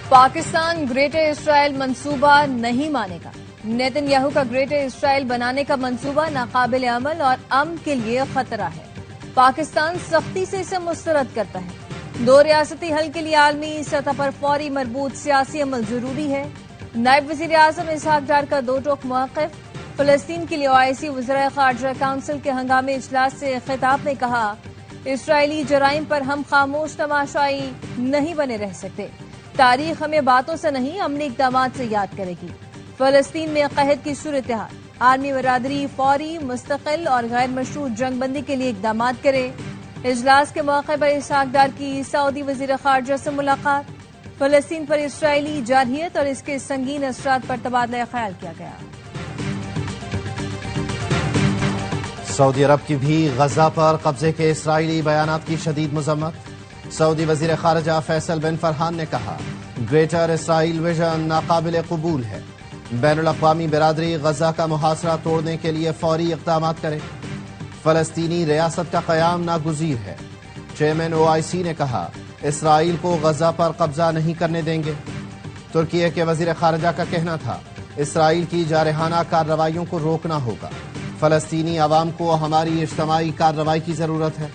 Pakistan greater اسرائیل منصوبہ نہیں مانے گا۔ نیتن یاہو کا گریٹر اسرائیل بنانے کا منصوبہ ناقابل عمل اور امن کے لیے خطرہ ہے۔ پاکستان سختی سے اسے مسترد کرتا ہے۔ دو ریاستی حل کے لیے عالمی سطح پر فوری مربوط سیاسی عمل ضروری ہے۔ نائب وزیر اعظم اسحاق ڈار کا دو ٹوک موقف۔ فلسطین کے لیے OIC وزرائے خارجہ کونسل کے ہنگامی اجلاس سے خطاب میں کہا، اسرائیلی جرائم پر ہم خاموش تماشائی نہیں بنے رہ سکتے۔ تاریخ ہمیں باتوں سے نہیں عملی اقدامات سے یاد کرے گی۔ فلسطین میں قحط کی صورتحال، عالمی برادری فوری، مستقل اور غیر مشروط جنگ بندی کے لیے اقدامات کرے۔ اجلاس کے موقع پر اسحاق ڈار کی سعودی وزیر خارجہ سے ملاقات۔ فلسطین پر اسرائیلی جارحیت اور اس کے سنگین اثرات پر تبادلہ خیال کیا گیا۔ سعودی عرب کی بھی غزہ پر قبضے کے اسرائیلی بیانات کی شدید مذمت۔ سعودی وزیر خارجہ فیصل بن فرحان نے کہا، گریٹر اسرائیل ویژن ناقابل قبول ہے۔ بین الاقوامی برادری غزہ کا محاصرہ توڑنے کے لیے فوری اقدامات کرے۔ فلسطینی ریاست کا قیام ناگزیر ہے۔ چیئرمین OIC نے کہا، اسرائیل کو غزہ پر قبضہ نہیں کرنے دیں گے۔ ترکی کے وزیر خارجہ کا کہنا تھا، اسرائیل کی جارحانہ کارروائیوں کو روکنا ہوگا۔ فلسطینی عوام کو ہماری اجتماعی کارروائی کی ضرورت ہے۔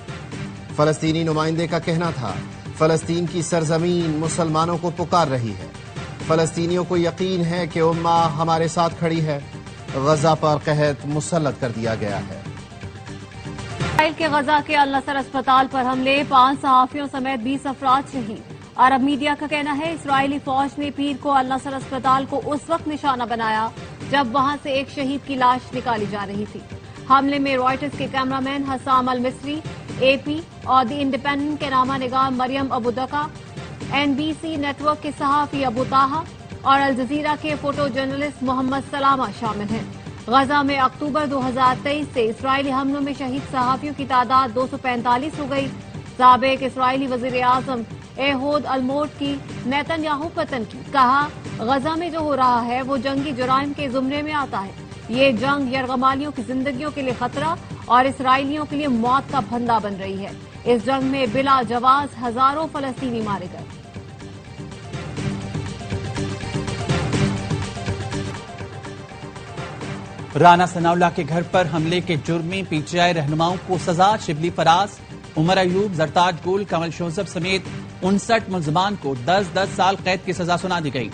فلسطینی نمائندے کا کہنا تھا، فلسطین کی سرزمین مسلمانوں کو پکار رہی ہے۔ فلسطینیوں کو یقین ہے کہ امہ ہمارے ساتھ کھڑی ہے۔ غزہ پر قحط مسلط کر دیا گیا ہے۔ اسرائیل کے غزہ کے النصر اسپتال پر حملے، 5 صحافیوں سمیت 20 افراد شہید۔ عرب میڈیا کا کہنا ہے، اسرائیلی فوج نے پیر کو النصر اسپتال کو اس وقت نشانہ بنایا جب وہاں سے ایک شہید کی لاش نکالی جا رہی تھی۔ حملے میں رائٹرز کے کیمرامین حسام المصری، AP اور دی انڈیپینڈنٹ کے نامہ نگار مریم ابو دکا، NBC نیٹ ورک کے صحافی ابو طاہا اور الجزیرہ کے فوٹو جرنلسٹ محمد سلامہ شامل ہیں۔ غزہ میں اکتوبر 2023 سے اسرائیلی حملوں میں شہید صحافیوں کی تعداد 245 ہو گئی۔ سابق اسرائیلی وزیر اعظم ایہود الموٹ کی نیتن یاہو پر تنقید، کہا، غزہ میں جو ہو رہا ہے وہ جنگی جرائم کے زمرے میں آتا ہے۔ یہ جنگ یرغمالیوں کی زندگیوں کے لیے خطرہ اور اسرائیلیوں کے لیے موت کا پھندا بن رہی ہے۔ اس جنگ میں بلا جواز ہزاروں فلسطینی مارے گئے۔ رانا ثناءاللہ کے گھر پر حملے کے جرم میں PTI رہنماؤں کو سزا، شبلی فراز، عمر ایوب، زرتاج گل، کمل شوزب سمیت 59 ملزمان کو 10 سال قید کی سزا سنا دی گئی۔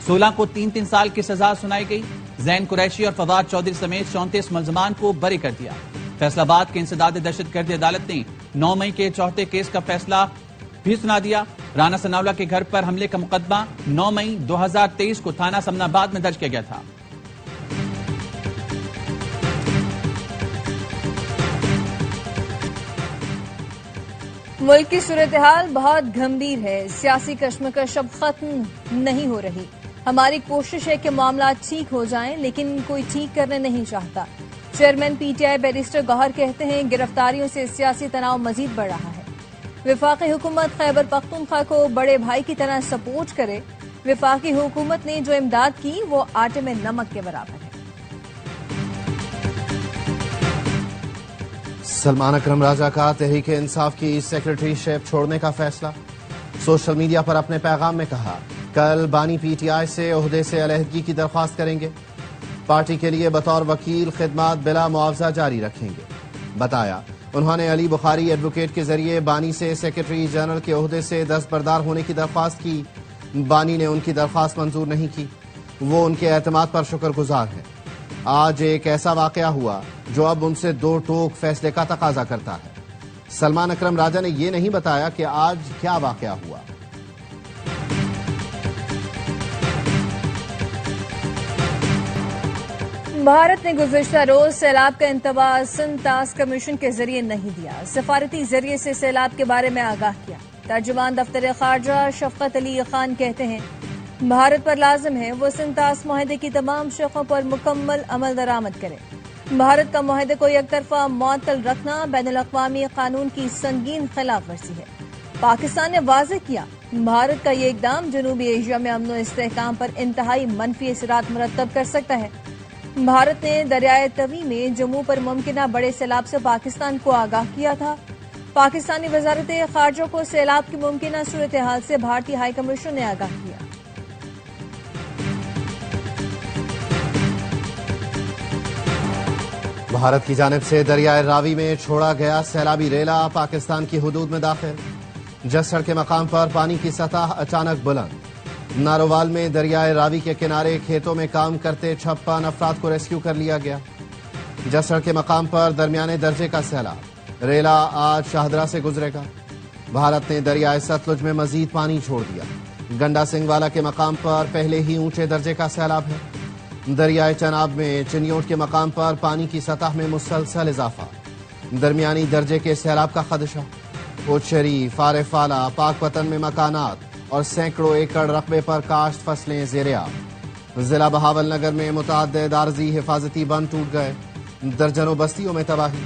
16 کو 3 سال کی سزا سنائی گئی۔ زین قریشی اور فواد چودھری سمیت 34 ملزمان کو بری کر دیا۔ فیصل آباد کے انسداد دہشت گردی عدالت نے 9 مئی کے چوتھے کیس کا فیصلہ بھی سنا دیا۔ رانا ثناءاللہ کے گھر پر حملے کا مقدمہ 9 مئی 2023 کو تھانہ سمن آباد میں درج کیا گیا تھا۔ ملک کی صورتحال بہت گھمبیر ہے۔ سیاسی کشمکش اب ختم نہیں ہو رہی۔ ہماری کوشش ہے کہ معاملات ٹھیک ہو جائیں، لیکن کوئی ٹھیک کرنے نہیں چاہتا۔ چیئرمین PTI بیرسٹر گوہر کہتے ہیں، گرفتاریوں سے سیاسی تناؤ مزید بڑھ رہا ہے۔ وفاقی حکومت خیبر پختونخوا کو بڑے بھائی کی طرح سپورٹ کرے۔ وفاقی حکومت نے جو امداد کی وہ آٹے میں نمک کے برابر ہے۔ سلمان اکرم راجہ کا تحریک انصاف کی سیکرٹری شپ چھوڑنے کا فیصلہ۔ سوشل میڈیا پر اپنے پیغام میں کہا، کل بانی PTI سے عہدے سے علیحدگی کی درخواست کریں گے۔ پارٹی کے لیے بطور وکیل خدمات بلا معاوضہ جاری رکھیں گے۔ بتایا، انہوں نے علی بخاری ایڈوکیٹ کے ذریعے بانی سے سیکرٹری جنرل کے عہدے سے دستبردار ہونے کی درخواست کی۔ بانی نے ان کی درخواست منظور نہیں کی۔ وہ ان کے اعتماد پر شکر گزار ہیں۔ آج ایک ایسا واقعہ ہوا جو اب ان سے دو ٹوک فیصلے کا تقاضا کرتا ہے۔ سلمان اکرم راجہ نے یہ نہیں بتایا کہ آج کیا واقعہ ہوا۔ بھارت نے گزشتہ روز سیلاب کا انتباہ سندھ ٹاسک کمیشن کے ذریعے نہیں دیا۔ سفارتی ذریعے سے سیلاب کے بارے میں آگاہ کیا۔ ترجمان دفتر خارجہ شفقت علی خان کہتے ہیں، بھارت پر لازم ہے وہ سندھ ٹاسک معاہدے کی تمام شقوں پر مکمل عمل درآمد کرے۔ بھارت کا معاہدے کو یک طرفہ معطل رکھنا بین الاقوامی قانون کی سنگین خلاف ورزی ہے۔ پاکستان نے واضح کیا، بھارت کا یہ اقدام جنوبی ایشیا میں امن و استحکام پر انتہائی منفی اثرات مرتب کر سکتا ہے۔ بھارت نے دریائے توی میں جموں پر ممکنہ بڑے سیلاب سے پاکستان کو آگاہ کیا تھا۔ پاکستانی وزارت خارجہ کو سیلاب کی ممکنہ صورتحال سے بھارتی ہائی کمیشن نے آگاہ کیا۔ بھارت کی جانب سے دریائے راوی میں چھوڑا گیا سیلابی ریلا پاکستان کی حدود میں داخل، جسڑ کے مقام پر پانی کی سطح اچانک بلند۔ نارووال میں دریائے راوی کے کنارے کھیتوں میں کام کرتے 56 افراد کو ریسکیو کر لیا گیا۔ جسڑ کے مقام پر درمیانے درجے کا سیلاب، ریلا آج شاہدرہ سے گزرے گا۔ بھارت نے دریائے ستلج میں مزید پانی چھوڑ دیا۔ گنڈا سنگھ والا کے مقام پر پہلے ہی اونچے درجے کا سیلاب ہے۔ دریائے چناب میں چنیوٹ کے مقام پر پانی کی سطح میں مسلسل اضافہ، درمیانی درجے کے سیلاب کا خدشہ۔ اوچھری، فارفالہ، پاک پتن میں مکانات اور سینکڑوں ایکڑ رقبے پر کاشت فصلیں زیر آب۔ ضلع بہاول نگر میں متعدد عارضی حفاظتی بند ٹوٹ گئے، درجنوں بستیوں میں تباہی۔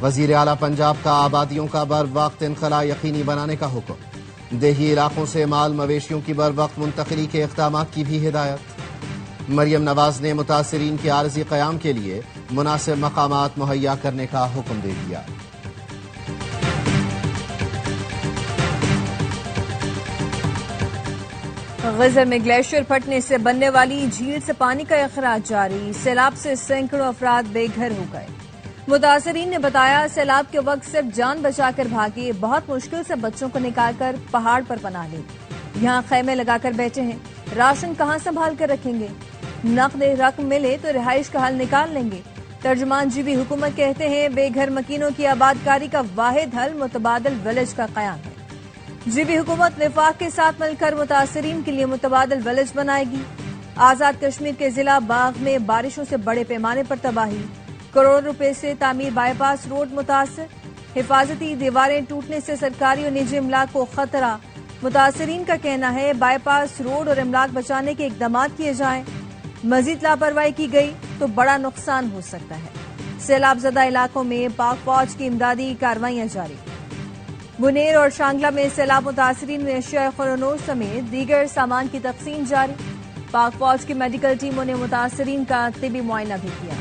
وزیر اعلیٰ پنجاب کا آبادیوں کا بر وقت انخلاء یقینی بنانے کا حکم، دیہی علاقوں سے مال مویشیوں کی بر وقت منتقلی کے اقدامات کی بھی ہدایت۔ مریم نواز نے متاثرین کے عارضی قیام کے لیے مناسب مقامات مہیا کرنے کا حکم دے دیا۔ غزر میں گلیشیئر پھٹنے سے بننے والی جھیل سے پانی کا اخراج جاری، سیلاب سے سینکڑوں افراد بے گھر ہو گئے۔ متاثرین نے بتایا سیلاب کے وقت صرف جان بچا کر بھاگے، بہت مشکل سے بچوں کو نکال کر پہاڑ پر پناہ لی، یہاں خیمے لگا کر بیٹھے ہیں، راشن کہاں سنبھال کر رکھیں گے، نقد رقم ملے تو رہائش کا حل نکال لیں گے۔ ترجمان جی بی حکومت کہتے ہیں بے گھر مکینوں کی آباد کاری کا واحد حل متبادل ولیج کا قیام ہے۔ جی بی حکومت وفاق کے ساتھ مل کر متاثرین کے لیے متبادل ولیج بنائے گی۔ آزاد کشمیر کے ضلع باغ میں بارشوں سے بڑے پیمانے پر تباہی، کروڑ روپے سے تعمیر بائی پاس روڈ متاثر، حفاظتی دیواریں ٹوٹنے سے سرکاری اور نجی املاک کو خطرہ۔ متاثرین کا کہنا ہے بائی پاس روڈ اور املاک بچانے کے اقدامات کیے جائیں، مزید لاپرواہی کی گئی تو بڑا نقصان ہو سکتا ہے۔ سیلاب زدہ علاقوں میں پاک فوج کی امدادی کارروائیاں جاری۔ بنیر اور شانگلہ میں سیلاب متاثرین میں اشیاء خورنوش سمیت دیگر سامان کی تقسیم جاری۔ پاک فوج کی میڈیکل ٹیموں نے متاثرین کا طبی معائنہ بھی کیا۔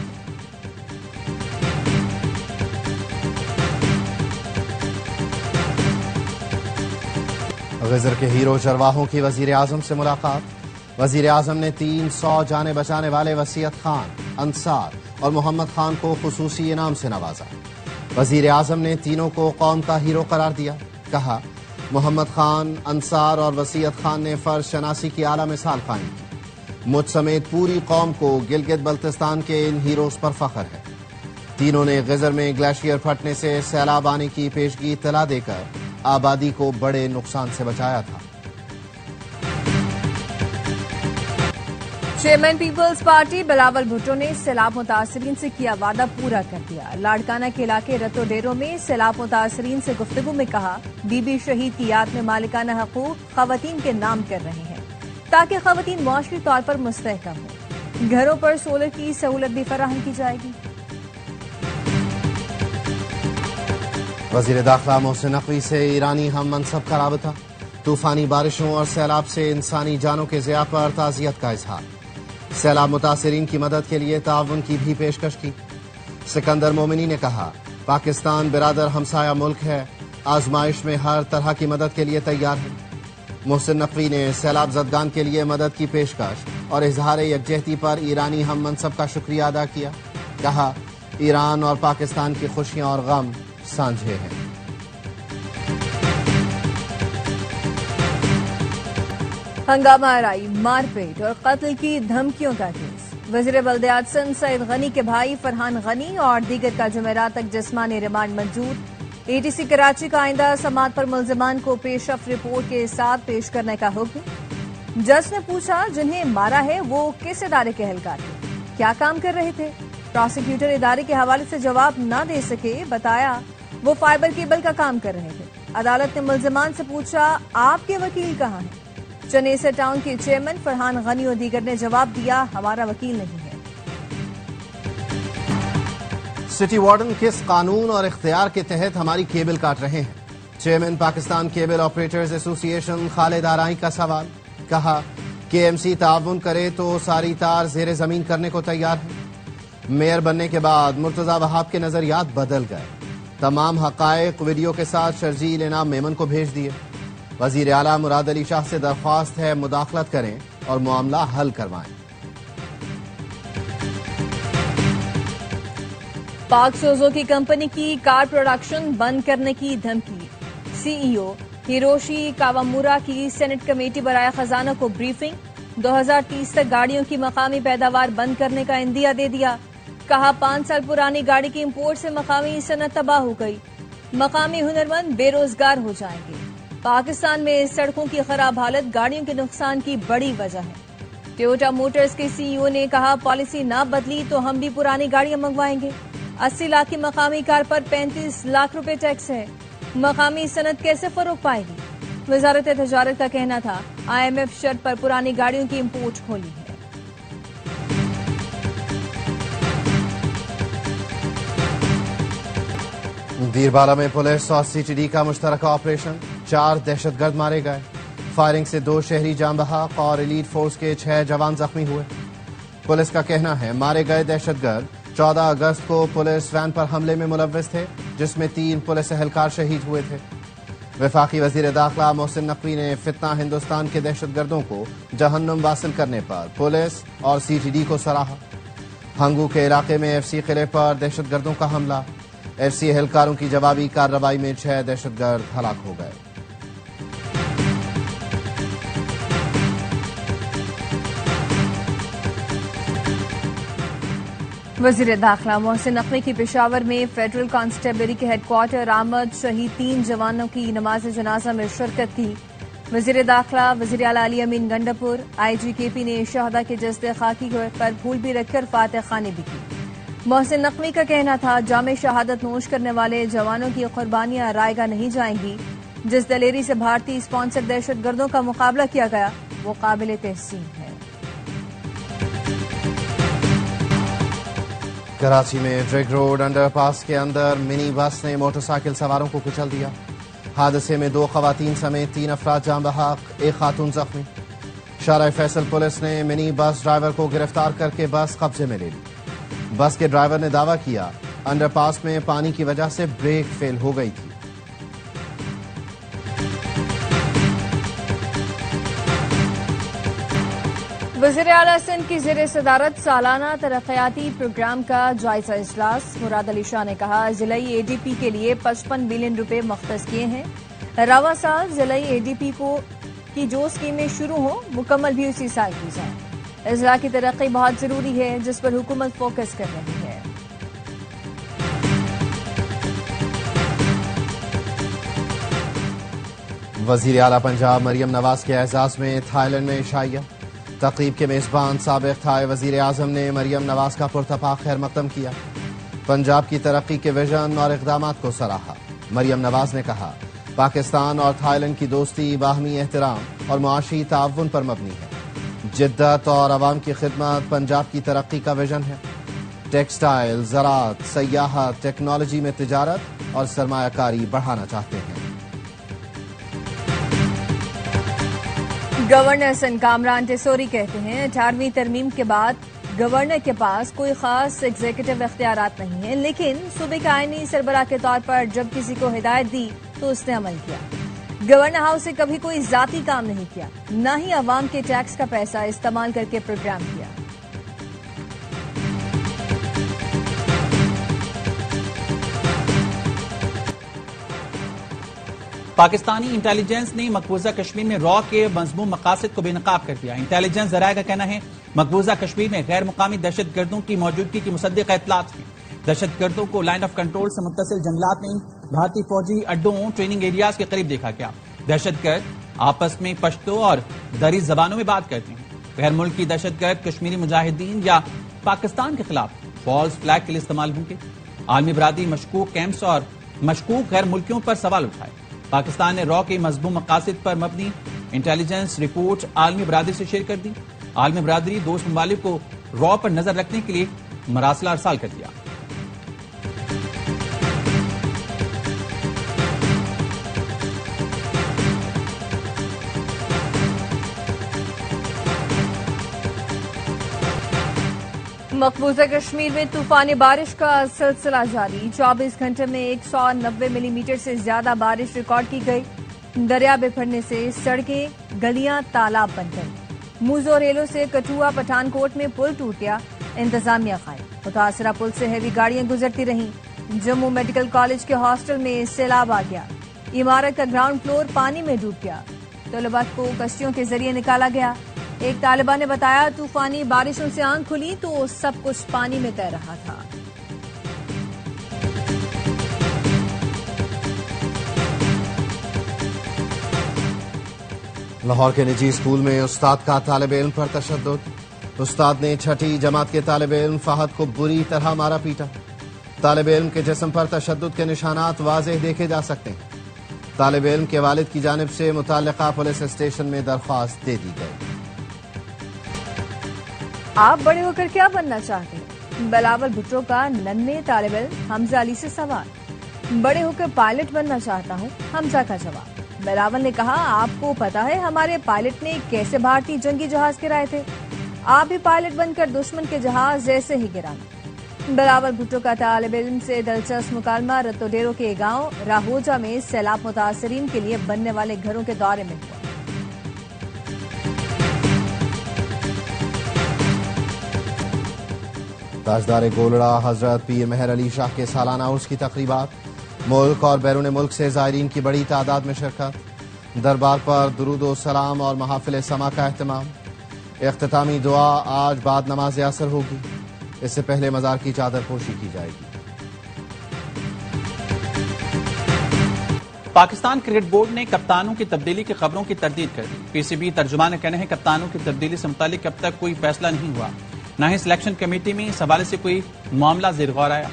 غزر کے ہیرو چرواہوں کی وزیر اعظم سے ملاقات، وزیر اعظم نے 300 جانیں بچانے والے وسیعت خان، انصار اور محمد خان کو خصوصی انعام سے نوازا۔ وزیر اعظم نے تینوں کو قوم کا ہیرو قرار دیا، کہا محمد خان، انصار اور وسیعت خان نے فرض شناسی کی اعلیٰ مثال قائم کی۔ مجھ سمیت پوری قوم کو گلگت بلتستان کے ان ہیروز پر فخر ہے۔ تینوں نے غزر میں گلیشیئر پھٹنے سے سیلاب آنے کی پیشگی اطلاع دے کر آبادی کو بڑے نقصان سے بچایا تھا۔ چیئرمین پیپلز پارٹی بلاول بھٹو نے سیلاب متاثرین سے کیا وعدہ پورا کر دیا۔ لاڑکانہ کے علاقے رتو ڈیرو میں سیلاب متاثرین سے گفتگو میں کہا بی بی شہید کی یاد میں مالکانہ حقوق خواتین کے نام کر رہے ہیں تاکہ خواتین معاشی طور پر مستحکم ہوں۔ گھروں پر سولر کی سہولت بھی فراہم کی جائے گی۔ وزیر داخلہ محسن نقوی سے ایرانی ہم منصب کا رابطہ، طوفانی بارشوں اور سیلاب سے انسانی جانوں کے ضیاع پر تعزیت کا اظہار، سیلاب متاثرین کی مدد کے لیے تعاون کی بھی پیشکش کی۔ سکندر مومنی نے کہا پاکستان برادر ہمسایہ ملک ہے، آزمائش میں ہر طرح کی مدد کے لیے تیار ہے۔ محسن نقوی نے سیلاب زدگان کے لیے مدد کی پیشکش اور اظہار یکجہتی پر ایرانی ہم منصب کا شکریہ ادا کیا، کہا ایران اور پاکستان کی خوشیاں اور غم سانجھے ہیں۔ ہنگامہ آرائی، مار پیٹ اور قتل کی دھمکیوں کا کیس، وزیر بلدیات سندھ سعید غنی کے بھائی فرحان غنی اور دیگر کا جمعرات تک جسمانی ریمانڈ منظور۔ اے ٹی سی کراچی کا آئندہ سماعت پر ملزمان کو پیش رفت رپورٹ کے ساتھ پیش کرنے کا حکم۔ جج نے پوچھا جنہیں مارا ہے وہ کس ادارے کے اہلکار تھے، کیا کام کر رہے تھے؟ پراسیکیوٹر ادارے کے حوالے سے جواب نہ دے سکے، بتایا وہ فائبر کیبل کا کام کر رہے تھے۔ عدالت نے ملزمان سے پوچھا آپ کے وکیل کہاں ہیں؟ چنیسر ٹاؤن کے چیئرمین فرحان غنی اور دیگر نے جواب دیا ہمارا وکیل نہیں ہے۔ سٹی وارڈن کس قانون اور اختیار کے تحت ہماری کیبل کاٹ رہے ہیں؟ چیئرمین پاکستان کیبل آپریٹرز ایسوسی ایشن خالد آرائی کا سوال، کہا کہ ایم سی تعاون کرے تو ساری تار زیر زمین کرنے کو تیار ہے۔ میئر بننے کے بعد مرتضی وہاب کے نظریات بدل گئے، تمام حقائق ویڈیو کے ساتھ شرجیل انعام میمن کو بھیج دیے۔ وزیر اعلیٰ مراد علی شاہ سے درخواست ہے مداخلت کریں اور معاملہ حل کروائیں۔ پاک سوزوں کی کمپنی کی کار پروڈکشن بند کرنے کی دھمکی، سی ای او ہیروشی کاوامورا کی سینٹ کمیٹی برائے خزانہ کو بریفنگ، 2030 تک گاڑیوں کی مقامی پیداوار بند کرنے کا عندیہ دے دیا، کہا 5 سال پرانی گاڑی کی امپورٹ سے مقامی صنعت تباہ ہو گئی، مقامی ہنرمند بے روزگار ہو جائیں گے۔ پاکستان میں سڑکوں کی خراب حالت گاڑیوں کے نقصان کی بڑی وجہ ہے۔ ٹویوٹا موٹرز کے سی ای او نے کہا پالیسی نہ بدلی تو ہم بھی پرانی گاڑیاں منگوائیں گے، 80 لاکھ کی مقامی کار پر 35 لاکھ روپے ٹیکس ہے، مقامی صنعت کیسے فروغ پائے گی؟ وزارت تجارت کا کہنا تھا آئی ایم ایف شرط پر پرانی گاڑیوں کی امپورٹ کھولی ہے۔ دیربالا میں پولیس اور سی ٹی ڈی کا مشترکہ آپریشن، 4 دہشت گرد مارے گئے، فائرنگ سے 2 شہری جان بحق اور ایلیٹ فورس کے 6 جوان زخمی ہوئے۔ پولیس کا کہنا ہے مارے گئے دہشت گرد 14 اگست کو پولیس وین پر حملے میں ملوث تھے، جس میں 3 پولیس اہلکار شہید ہوئے تھے۔ وفاقی وزیر داخلہ محسن نقوی نے فتنہ ہندوستان کے دہشت گردوں کو جہنم واصل کرنے پر پولیس اور سی ٹی ڈی کو سراہا۔ ہنگو کے علاقے میں ایف سی قلعے پر دہشت گردوں کا حملہ، ایف سی اہلکاروں کی جوابی کارروائی میں 6 دہشت گرد ہلاک ہو گئے۔ وزیر داخلہ محسن نقوی کی پشاور میں فیڈرل کانسٹیبلری کے ہیڈ کوارٹر آمد شہید 3 جوانوں کی نماز جنازہ میں شرکت کی۔ وزیر داخلہ وزیر اعلیٰ علی امین گنڈاپور آئی جی کے پی نے شہداء کے جسد خاکی پر پھول بھی رکھ کر فاتح خوانی بھی کی۔ محسن نقوی کا کہنا تھا جام شہادت نوش کرنے والے جوانوں کی قربانیاں رائے گاہ نہیں جائیں گی، جس دلیری سے بھارتی اسپانسر دہشت گردوں کا مقابلہ کیا گیا وہ قابل تحسین ہے۔ کراچی میں ڈریگ روڈ انڈر پاس کے اندر منی بس نے موٹر سائیکل سواروں کو کچل دیا، حادثے میں 2 خواتین سمیت 3 افراد جاں بحق، 1 خاتون زخمی۔ شارع فیصل پولیس نے منی بس ڈرائیور کو گرفتار کر کے بس قبضے میں لے لی۔ بس کے ڈرائیور نے دعویٰ کیا انڈر پاس میں پانی کی وجہ سے بریک فیل ہو گئی تھی۔ وزیر اعلیٰ سندھ کی زیر صدارت سالانہ ترقیاتی پروگرام کا جائزہ اجلاس، مراد علی شاہ نے کہا ضلعی اے ڈی پی کے لیے 55 بلین روپے مختص کیے ہیں، رواں سال ضلعی اے ڈی پی کی جو اسکیمیں شروع ہوں مکمل بھی اسی سال کی جائیں۔ اضلاع کی ترقی بہت ضروری ہے جس پر حکومت فوکس کر رہی ہے۔ وزیر اعلیٰ پنجاب مریم نواز کے اعزاز میں تھائی لینڈ میں عشائیہ، تقریب کے میزبان سابق تھائی وزیر اعظم نے مریم نواز کا پرتپاک خیر مقدم کیا، پنجاب کی ترقی کے ویژن اور اقدامات کو سراہا۔ مریم نواز نے کہا پاکستان اور تھائی لینڈ کی دوستی باہمی احترام اور معاشی تعاون پر مبنی ہے، جدت اور عوام کی خدمت پنجاب کی ترقی کا ویژن ہے۔ ٹیکسٹائل، زراعت، سیاحت، ٹیکنالوجی میں تجارت اور سرمایہ کاری بڑھانا چاہتے ہیں۔ گورنر سندھ کامران ٹیسوری کہتے ہیں 18ویں ترمیم کے بعد گورنر کے پاس کوئی خاص ایگزیکٹو اختیارات نہیں ہیں، لیکن صوبے کے آئینی سربراہ کے طور پر جب کسی کو ہدایت دی تو اس نے عمل کیا۔ گورنر ہاؤس سے کبھی کوئی ذاتی کام نہیں کیا، نہ ہی عوام کے ٹیکس کا پیسہ استعمال کر کے پروگرام کیا۔ پاکستانی انٹیلیجنس نے مقبوضہ کشمیر میں را کے مضمون مقاصد کو بے نقاب کر دیا۔ انٹیلیجنس ذرائع کا کہنا ہے مقبوضہ کشمیر میں غیر مقامی دہشت گردوں کی موجودگی کی مصدق اطلاعات ہیں۔ دہشت گردوں کو لائن آف کنٹرول سے متصل جنگلات میں بھارتی فوجی اڈوں ٹریننگ ایریاز کے قریب دیکھا گیا۔ دہشت گرد آپس میں پشتو اور دری زبانوں میں بات کرتے ہیں۔ غیر ملکی دہشت گرد کشمیری مجاہدین یا پاکستان کے خلاف فالس فلیگ کے لیے استعمال ہوں گے۔ عالمی برادری مشکوک کیمپس اور مشکوک غیر ملکیوں پر سوال اٹھائے۔ پاکستان نے را کے مضمون مقاصد پر مبنی انٹیلیجنس رپورٹ عالمی برادری سے شیئر کر دی۔ عالمی برادری دوست ممالک کو را پر نظر رکھنے کے لیے مراسلہ ارسال کر دیا۔ مقبوضہ کشمیر میں طوفانی بارش کا سلسلہ جاری، 24 گھنٹے میں 190 ملی میٹر سے زیادہ بارش ریکارڈ کی گئی۔ دریا بکھرنے سے سڑکیں گلیاں تالاب بن گئی۔ موزو ریلوں سے کٹھوعہ پٹھان کوٹ میں پل ٹوٹ گیا، انتظامیہ غائب۔ متاثرہ پل سے ہیوی گاڑیاں گزرتی رہیں۔ جموں میڈیکل کالج کے ہاسٹل میں سیلاب آ گیا، عمارت کا گراؤنڈ فلور پانی میں ڈوب گیا، طلباء کو کشتیوں کے ذریعے نکالا گیا۔ ایک طالبہ نے بتایا طوفانی بارشوں سے آنکھ کھلی تو سب کچھ پانی میں تیر رہا تھا۔ لاہور کے نجی اسکول میں استاد کا طالب علم پر تشدد، استاد نے چھٹی جماعت کے طالب علم فہد کو بری طرح مارا پیٹا۔ طالب علم کے جسم پر تشدد کے نشانات واضح دیکھے جا سکتے ہیں۔ طالب علم کے والد کی جانب سے متعلقہ پولیس اسٹیشن میں درخواست دے دی گئی۔ آپ بڑے ہو کر کیا بننا چاہتے ہیں؟ بلاول بھٹو کا ننھے طالب علم حمزہ علی سے سوال۔ بڑے ہو کر پائلٹ بننا چاہتا ہوں، حمزہ کا جواب۔ بلاول نے کہا آپ کو پتا ہے ہمارے پائلٹ نے کیسے بھارتی جنگی جہاز گرائے تھے؟ آپ بھی پائلٹ بن کر دشمن کے جہاز ایسے ہی گرانا۔ بلاول بھٹو کا طالب علم سے دلچسپ مکالمہ رتو ڈیرو کے گاؤں راہوجہ میں سیلاب متاثرین کے لیے بننے والے گھروں کے دورے میں ہوا۔ تاجدار گولڑا حضرت پیر مہر علی شاہ کے سالانہ عرس کی تقریبات، ملک اور بیرون ملک سے زائرین کی بڑی تعداد میں شرکت، دربار پر درود و سلام اور محافل سما کا اہتمام۔ اختتامی دعا آج بعد نماز عصر ہوگی، اس سے پہلے مزار کی چادر پوشی کی جائے گی۔ پاکستان کرکٹ بورڈ نے کپتانوں کی تبدیلی کی خبروں کی تردید کر دی۔ پی سی بی ترجمان کا کہنا ہے کپتانوں کی تبدیلی سے متعلق اب تک کوئی فیصلہ نہیں ہوا، نہ ہی سلیکشن کمیٹی میں اس حوالے سے کوئی معاملہ زیر غور آیا۔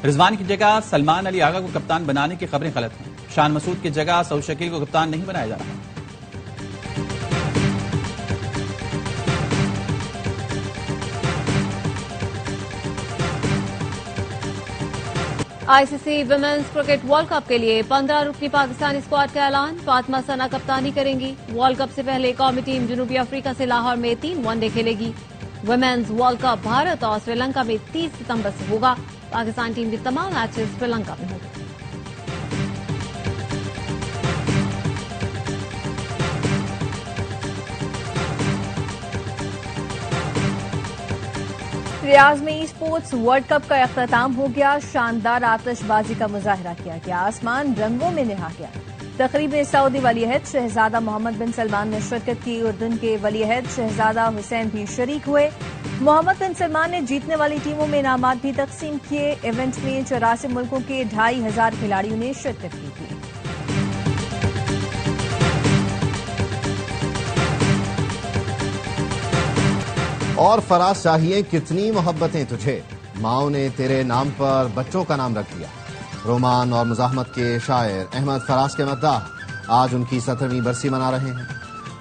رضوان کی جگہ سلمان علی آغا کو کپتان بنانے کی خبریں غلط ہیں۔ شان مسعود کی جگہ سعود شکیل کو کپتان نہیں بنایا جا رہا۔ آئی سی سی ویمنز کرکٹ ورلڈ کپ کے لیے 15 رکنی پاکستانی اسکواڈ کا اعلان، فاطمہ ثنا کپتانی کریں گی۔ ورلڈ کپ سے پہلے قومی ٹیم جنوبی افریقہ سے لاہور میں 3 ون ڈے کھیلے گی۔ ویمنز ورلڈ کپ بھارت اور سری لنکا میں 30 ستمبر سے ہوگا۔ پاکستان ٹیم کے تمام میچز سری لنکا میں ہوں گے۔ ریاض میں ای اسپورٹس ورلڈ کپ کا اختتام ہو گیا، شاندار آتش بازی کا مظاہرہ کیا گیا، آسمان رنگوں میں نہا گیا۔ تقریب میں سعودی ولی عہد شہزادہ محمد بن سلمان نے شرکت کی، اردن کے ولی عہد شہزادہ حسین بھی شریک ہوئے۔ محمد بن سلمان نے جیتنے والی ٹیموں میں انعامات بھی تقسیم کیے۔ ایونٹ میں 84 ملکوں کے 2500 کھلاڑیوں نے شرکت کی تھی۔ اور فراز چاہیے کتنی محبتیں تجھے، ماؤں نے تیرے نام پر بچوں کا نام رکھ دیا۔ رومان اور مزاحمت کے شاعر احمد فراز کے مداح آج ان کی 17ویں برسی منا رہے ہیں۔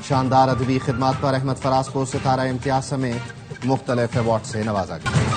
شاندار ادبی خدمات پر احمد فراز کو ستارہ امتیاز سمیت مختلف ایوارڈ سے نوازا گیا۔